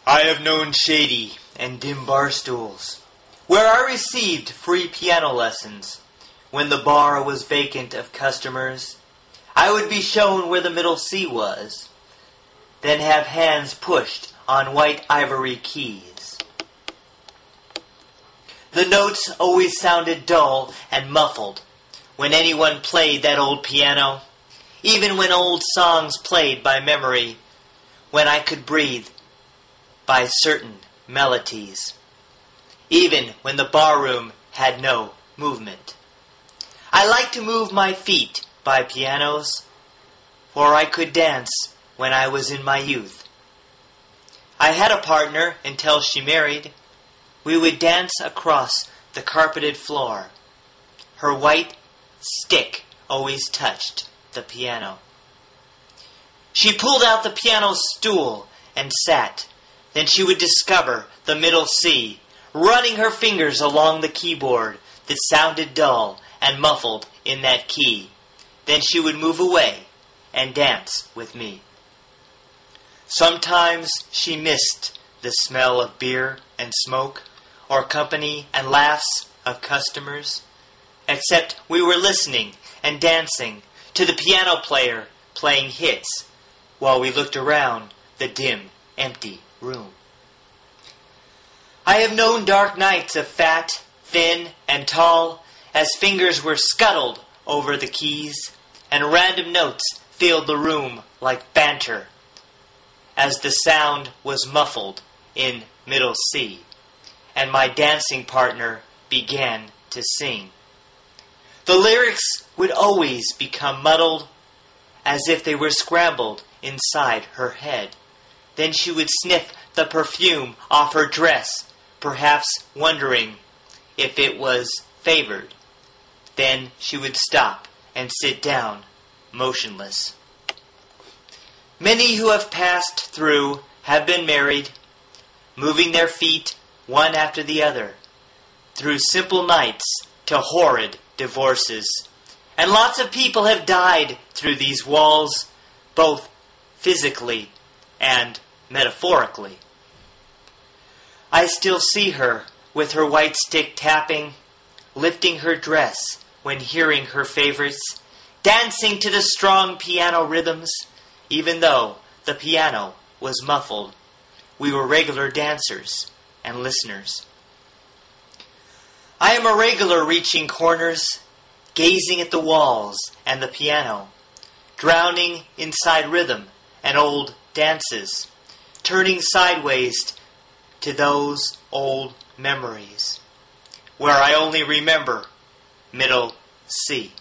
I have known shady and dim bar stools, where I received free piano lessons. When the bar was vacant of customers, I would be shown where the middle C was, then have hands pushed on white ivory keys. The notes always sounded dull and muffled when anyone played that old piano, even when old songs played by memory, when I could breathe by certain melodies, even when the barroom had no movement. I like to move my feet by pianos, for I could dance when I was in my youth. I had a partner until she married. We would dance across the carpeted floor. Her white stick always touched the piano. She pulled out the piano stool and sat. Then she would discover the middle C, running her fingers along the keyboard that sounded dull and muffled in that key. Then she would move away and dance with me. Sometimes she missed the smell of beer and smoke, or company and laughs of customers, except we were listening and dancing to the piano player playing hits while we looked around the dim, empty room. I have known dark nights of fat, thin, and tall, as fingers were scuttled over the keys, and random notes filled the room like banter, as the sound was muffled in middle C, and my dancing partner began to sing. The lyrics would always become muddled, as if they were scrambled inside her head. Then she would sniff the perfume off her dress, perhaps wondering if it was favored. Then she would stop and sit down, motionless. Many who have passed through have been married, moving their feet one after the other, through simple nights to horrid divorces. And lots of people have died through these walls, both physically and metaphorically. I still see her with her white stick tapping, lifting her dress when hearing her favorites, dancing to the strong piano rhythms, even though the piano was muffled. We were regular dancers and listeners. I am a regular reaching corners, gazing at the walls and the piano, drowning inside rhythm and old dances, turning sideways to those old memories, where I only remember middle C.